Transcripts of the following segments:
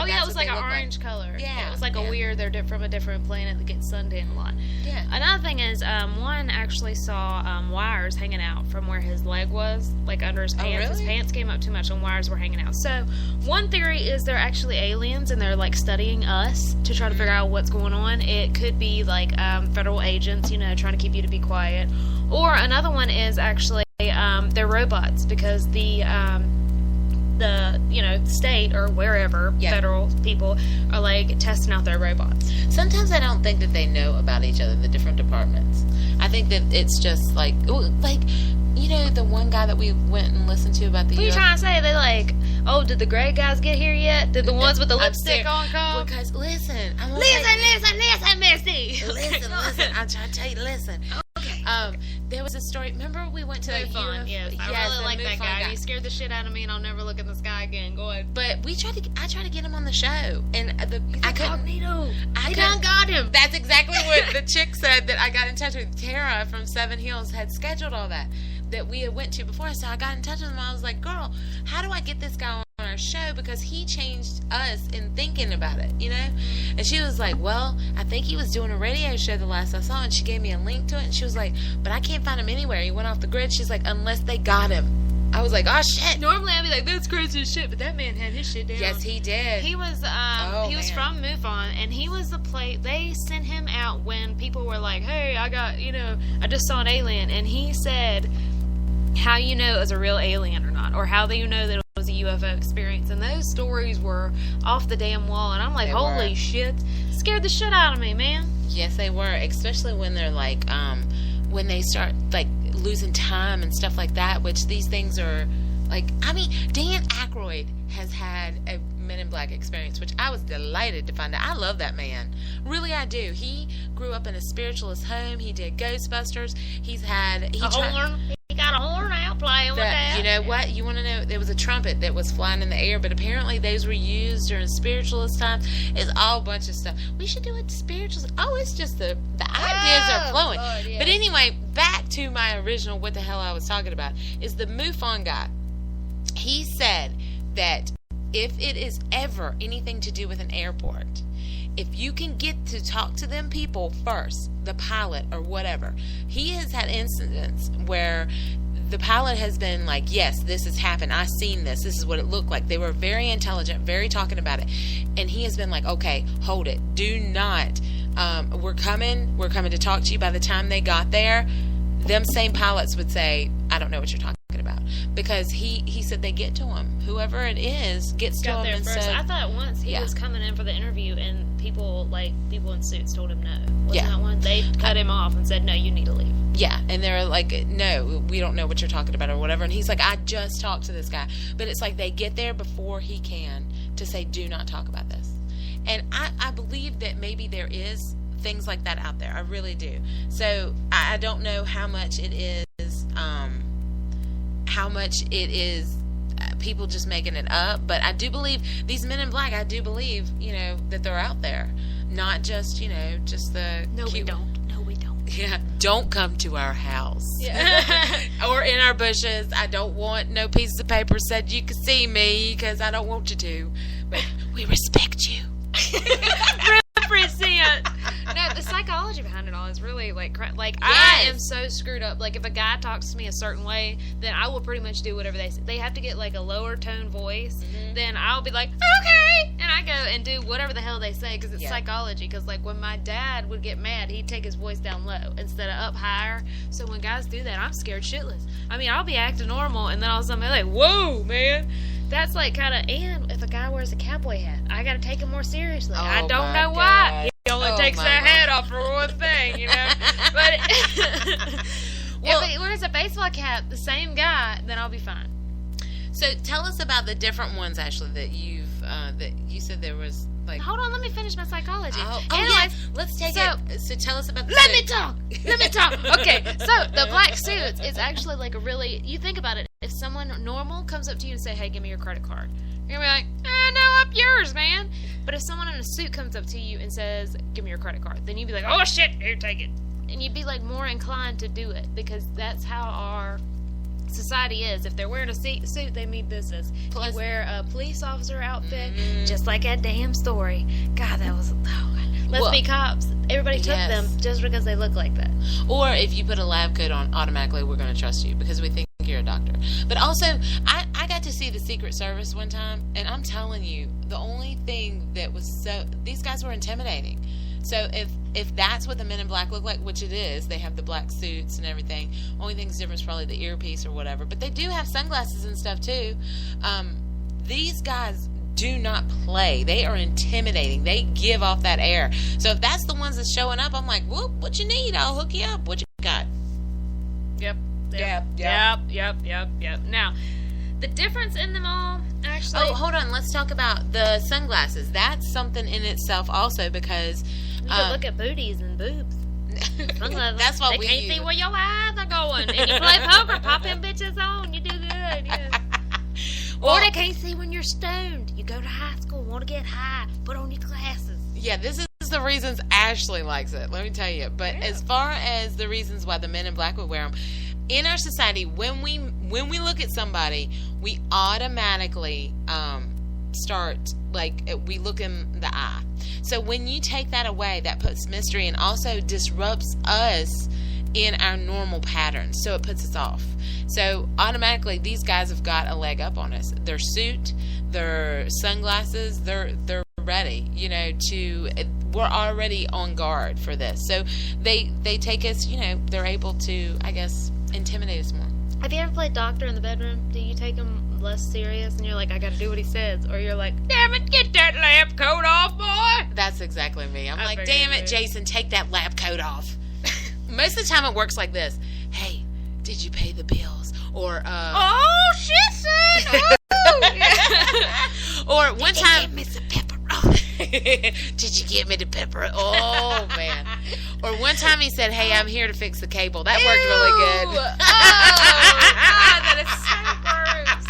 yeah, it was like an orange color. Yeah, it was like a weird. They're from a different planet that gets sunned in a lot. Yeah. Another thing is, one actually saw wires hanging out from where his leg was, like under his pants. Oh, really? His pants came up too much, and wires were hanging out. So one theory is they're actually aliens, and they're like studying us to try to figure out what's going on. It could be like federal agents, you know, trying to keep you to be quiet. Or another one is actually they're robots because the state or wherever federal people are like testing out their robots. Sometimes I don't think that they know about each other, the different departments. I think that it's just like you know, the one guy that we went and listened to about the What are you trying to say? They like, oh, did the gray guys get here yet? Did the ones with the lipstick on come? Because listen, Misty. Listen, I'm trying to tell you, listen. Okay. There was a story. Remember we went to that UFO? Yes, I really like that guy. He scared the shit out of me, and I'll never look in the sky again. Go ahead. But I tried to get him on the show, and I couldn't. I done got him. That's exactly what the chick said that I got in touch with. Tara from Seven Hills had scheduled all that we had went to before. So I got in touch with him. I was like, girl, how do I get this guy on our show? Because he changed us in thinking about it, you know? And she was like, well, I think he was doing a radio show the last I saw, and she gave me a link to it, and she was like, but I can't find him anywhere. He went off the grid. She's like, unless they got him. I was like, oh shit. Normally I'd be like, that's crazy as shit, but that man had his shit down. Yes, he did. He was was from MUFON, and he was the they sent him out when people were like, hey, I just saw an alien, and he said how you know it was a real alien or not, or how do you know that it was a UFO experience. And those stories were off the damn wall, and I'm like, holy shit, scared the shit out of me, man. Yes, they were, especially when they're like when they start like losing time and stuff like that, which these things are like, I mean, Dan Aykroyd has had a Men in Black experience, which I was delighted to find out. I love that man. Really, I do. He grew up in a spiritualist home. He did Ghostbusters. He got a horn out playing with that. You know what? You want to know? There was a trumpet that was flying in the air, but apparently those were used during spiritualist times. It's all a bunch of stuff. We should do it spiritualist. Oh, it's just the ideas are flowing. Lord, yes. But anyway, back to my original what the hell I was talking about is the MUFON guy. He said that if it is ever anything to do with an airport, if you can get to talk to them people first, the pilot or whatever, he has had incidents where the pilot has been like, yes, this has happened. I've seen this. This is what it looked like. They were very intelligent, very talking about it. And he has been like, okay, hold it. Do not. We're coming to talk to you. By the time they got there, them same pilots would say, I don't know what you're talking about. Because he said they get to him. Whoever it is gets to him and said, I thought once he was coming in for the interview and people in suits told him no. Wasn't that one? They cut him off and said, no, you need to leave. Yeah, and they're like, no, we don't know what you're talking about or whatever. And he's like, I just talked to this guy. But it's like they get there before he can to say, do not talk about this. And I believe that maybe there is things like that out there. I really do. So I don't know how much it is people just making it up, but I do believe these Men in Black, I do believe, that they're out there. Not just, just the No, we don't. Yeah, don't come to our house. Yeah. Or in our bushes. I don't want no pieces of paper said you can see me because I don't want you to. But we respect you. Represent. No, the psychology behind it all is really yes. I am so screwed up. Like if a guy talks to me a certain way, then I will pretty much do whatever they say. They have to get like a lower tone voice, then I'll be like, okay, and I go and do whatever the hell they say because it's psychology. Because like when my dad would get mad, he'd take his voice down low instead of up higher. So when guys do that, I'm scared shitless. I mean, I'll be acting normal, and then all of a sudden they're like, whoa, man. That's like kind of, and if a guy wears a cowboy hat, I got to take him more seriously. I don't know why. He only takes that hat off for one thing, But if he wears a baseball cap, the same guy, then I'll be fine. So tell us about the different ones, Ashley, that you said there was like. Hold on, let me finish my psychology. Anyways, let's take it. So tell us about. Let me talk. Okay, so the black suits is actually like a really. You think about it. If someone normal comes up to you and say, "Hey, give me your credit card," you're gonna be like, "No, up yours, man." But if someone in a suit comes up to you and says, "Give me your credit card," then you'd be like, "Oh shit, here, take it," and you'd be like more inclined to do it because that's how our society is. If they're wearing a suit, they mean business. Plus, you wear a police officer outfit, just like that damn story. God, that was... Let's be cops. Everybody took them just because they look like that. Or if you put a lab coat on, automatically we're going to trust you because we think you're a doctor. But also, I got to see the Secret Service one time, and I'm telling you, the only thing that was these guys were intimidating. So if that's what the Men in Black look like, which it is, they have the black suits and everything. Only thing that's different is probably the earpiece or whatever. But they do have sunglasses and stuff too. These guys do not play. They are intimidating. They give off that air. So if that's the ones that's showing up, I'm like, whoop, what you need? I'll hook you up. What you got? Yep. Now, the difference in them all, actually... Oh, hold on. Let's talk about the sunglasses. That's something in itself also because... You can look at booties and boobs. That's what they can't see where your eyes are going. And you play poker, pop them bitches on, you do good. Yeah. Or they can't see when you're stoned. You go to high school, want to get high, put on your glasses. Yeah, this is the reasons Ashley likes it, let me tell you. But as far as the reasons why the Men in Black would wear them, in our society, when we look at somebody, we automatically start, like, we look in the eye. So when you take that away, that puts mystery and also disrupts us in our normal patterns. So it puts us off. So automatically, these guys have got a leg up on us. Their suit, their sunglasses, they're ready, we're already on guard for this. So they take us, they're able to, I guess, intimidate us more. Have you ever played doctor in the bedroom? Do you take him less serious and you're like, I gotta do what he says? Or you're like, damn it, get that lab coat off, boy! That's exactly me. I'm like, damn it, Jason, take that lab coat off. Most of the time it works like this. Hey, did you pay the bills? Or, oh, shit, son! Or one time... Did you get me some pepperoni? Did you get me the pepperoni? Oh, man. Or one time he said, hey, I'm here to fix the cable. That worked really good. Oh, God, that is so gross.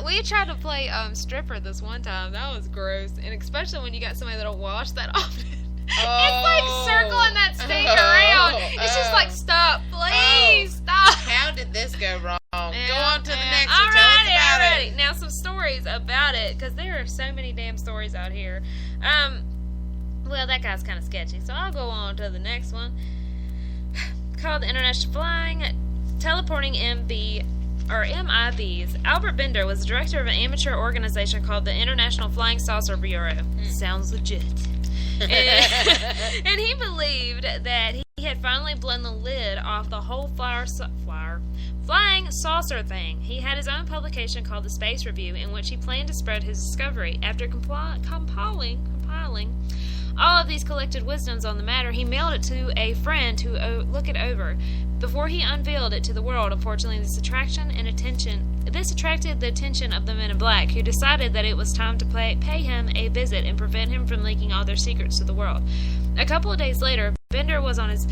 We tried to play stripper this one time. That was gross. And especially when you got somebody that don't wash that often. It's like circling that stink around. It's just like, stop, please, stop. How did this go wrong? Go on to the next one. Tell us about it. Now, some stories about it, because there are so many damn stories out here. Well, that guy's kind of sketchy, so I'll go on to the next one. Called the International Flying Teleporting MIBs. Albert Bender was the director of an amateur organization called the International Flying Saucer Bureau. Sounds legit. And he believed that he had finally blown the lid off the whole flying saucer thing. He had his own publication called the Space Review, in which he planned to spread his discovery. After compiling all of these collected wisdoms on the matter, he mailed it to a friend to look it over. Before he unveiled it to the world, unfortunately, this attracted the attention of the Men in Black, who decided that it was time to pay him a visit and prevent him from leaking all their secrets to the world. A couple of days later, Bender was on his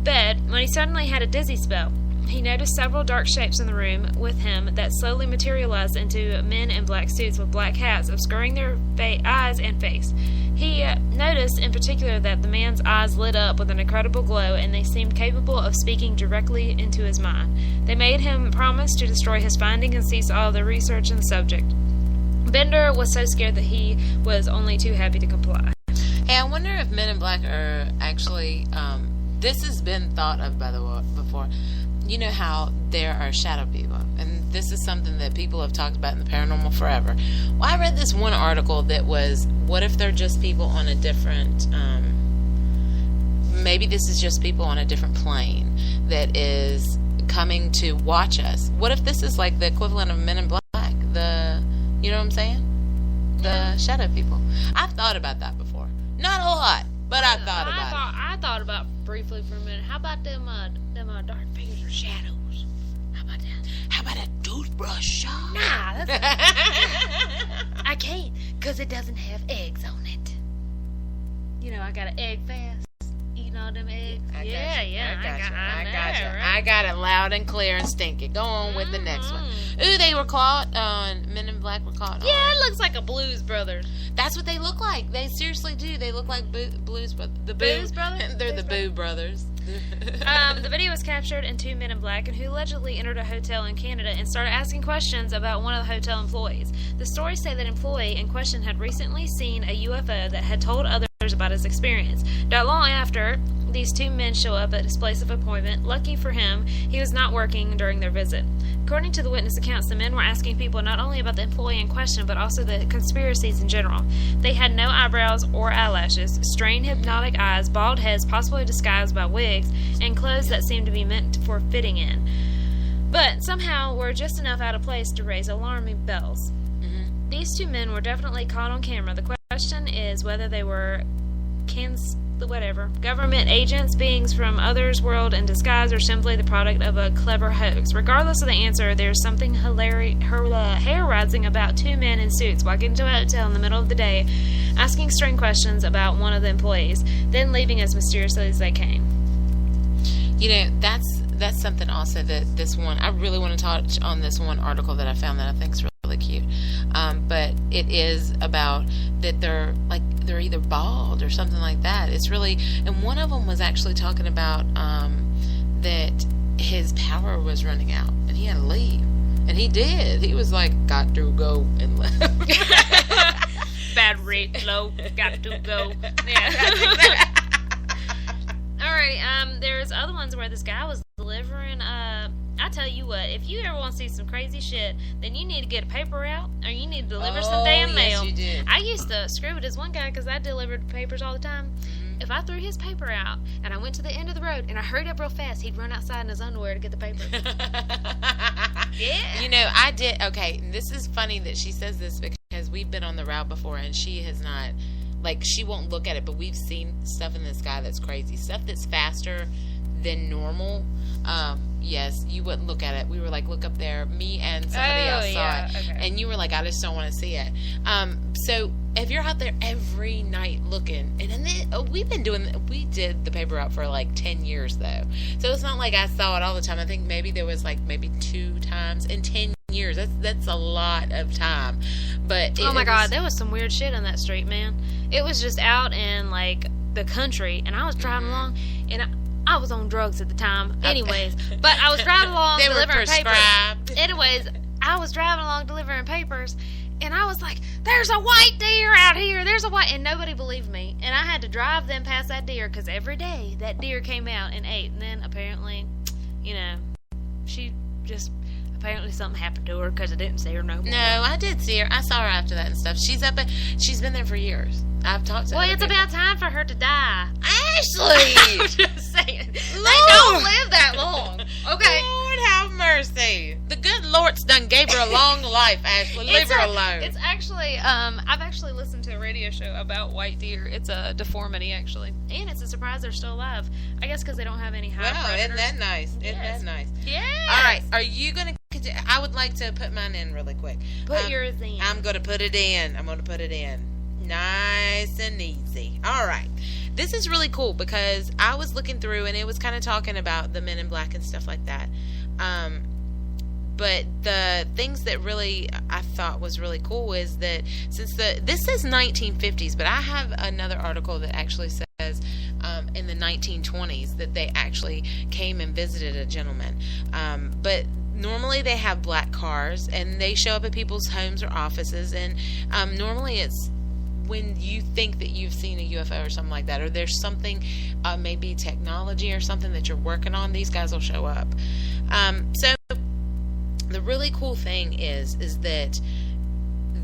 bed when he suddenly had a dizzy spell. He noticed several dark shapes in the room with him that slowly materialized into men in black suits with black hats, obscuring their eyes and face. He noticed in particular that the man's eyes lit up with an incredible glow, and they seemed capable of speaking directly into his mind. They made him promise to destroy his finding and cease all the research in the subject. Bender was so scared that he was only too happy to comply. Hey, I wonder if Men in Black are actually... this has been thought of, by the way, before. You know how there are shadow people, and this is something that people have talked about in the paranormal forever. Well, I read this one article that was, what if they're just people on a different, maybe this is just people on a different plane that is coming to watch us. What if this is like the equivalent of Men in Black? You know what I'm saying? The shadow people. I've thought about that before. Not a lot, but I've thought about it. I thought about briefly for a minute. How about them dark figures or shadows? How about that? How about a toothbrush? Nah, that's I can't, because it doesn't have eggs on it. I got an egg fast. Eating all them eggs. I got it loud and clear and stinky. Go on with the next one. Ooh, they were caught on, Men in Black were caught on. Yeah, it looks like a Blues Brothers. That's what they look like. They seriously do. They look like Blues Brothers. Blues Brothers? They're the Boo Brothers. The video was captured in 2 men in black and who allegedly entered a hotel in Canada and started asking questions about one of the hotel employees. The stories say that employee in question had recently seen a UFO that had told others about his experience. Not long after, these 2 men show up at his place of appointment. Lucky for him, he was not working during their visit. According to the witness accounts, the men were asking people not only about the employee in question, but also the conspiracies in general. They had no eyebrows or eyelashes, strained hypnotic eyes, bald heads possibly disguised by wigs, and clothes that seemed to be meant for fitting in. But somehow were just enough out of place to raise alarming bells. Mm-hmm. These 2 men were definitely caught on camera. The question is whether they were government agents, beings from others' world in disguise, or simply the product of a clever hoax. Regardless of the answer, there's something hair-raising about 2 men in suits walking into a hotel in the middle of the day, asking strange questions about one of the employees, then leaving as mysteriously as they came. You know, that's something also that this one, I really want to touch on this one article that I found that I think is really cute. But it is about that they're either bald or something like that. It's really, and one of them was actually talking about that his power was running out and he had to leave, and he did. He was like, got to go, and left. Battery low, got to go. Yeah. Alright, there's other ones where this guy was delivering I tell you what, if you ever want to see some crazy shit, then you need to get a paper route, or you need to deliver some damn mail. You did. I used to screw with this one guy because I delivered papers all the time. Mm-hmm. If I threw his paper out and I went to the end of the road and I hurried up real fast, he'd run outside in his underwear to get the paper. Yeah. You know, I did. Okay, this is funny that she says this because we've been on the route before and she has not. Like, she won't look at it, but we've seen stuff in this guy that's crazy. Stuff that's faster than normal. Yes, you wouldn't look at it. We were like, look up there. Me and somebody else saw it. Okay. And you were like, I just don't want to see it. So if you're out there every night looking, and then we did the paper route for like 10 years though. So it's not like I saw it all the time. I think maybe there was like maybe 2 times in 10 years. That's a lot of time. But oh my God, there was some weird shit on that street, man. It was just out in like the country, and I was driving along, and I was on drugs at the time. Anyways, but I was driving along delivering papers. Anyways, I was driving along delivering papers, and I was like, there's a white deer out here. There's a white, and nobody believed me. And I had to drive them past that deer because every day that deer came out and ate. And then apparently, you know, she just, apparently something happened to her because I didn't see her no more. No, I did see her. I saw her after that and stuff. She's been there for years. I've talked to her. Well, it's about time for her to die. Ashley! I'm just saying. Lord. They don't live that long. Okay. Lord have mercy. The good Lord's done gave her a long life, Ashley. Leave her alone. It's actually, I've actually listened to a radio show about white deer. It's a deformity, actually. And it's a surprise they're still alive. I guess because they don't have any high predators. Isn't that nice? Yes. Isn't that nice? Yeah. All right. Are you going to... I would like to put mine in really quick. Put yours in. I'm going to put it in. Nice and easy. All right. This is really cool because I was looking through and it was kind of talking about the men in black and stuff like that. But the things that really I thought was really cool is that since this says 1950s, but I have another article that actually says in the 1920s that they actually came and visited a gentleman. But normally they have black cars and they show up at people's homes or offices, and normally it's when you think that you've seen a UFO or something like that, or there's something, maybe technology or something that you're working on, these guys will show up. So the really cool thing is that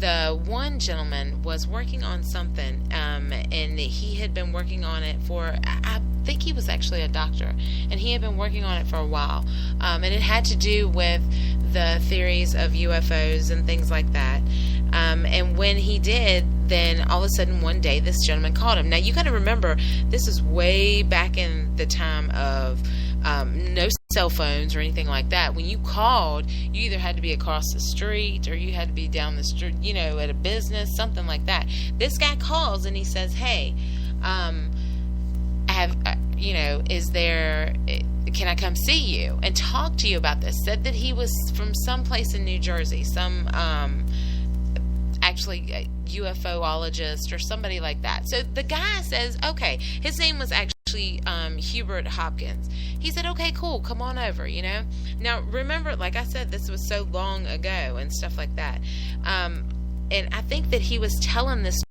the one gentleman was working on something, and he had been working on it for, I think he was actually a doctor, and he had been working on it for a while, and it had to do with the theories of UFOs and things like that. And when he did, then all of a sudden one day this gentleman called him. Now you got to remember, this is way back in the time of no cell phones or anything like that. When you called, you either had to be across the street or you had to be down the street, you know, at a business, something like that. This guy calls and he says, hey, can I come see you and talk to you about this? Said that he was from someplace in New Jersey, some actually a UFOologist or somebody like that. So the guy says, okay, his name was actually actually Hubert Hopkins. He said, okay, cool, come on over, you know. Now, remember, like I said, this was so long ago and stuff like that. And I think that he was telling this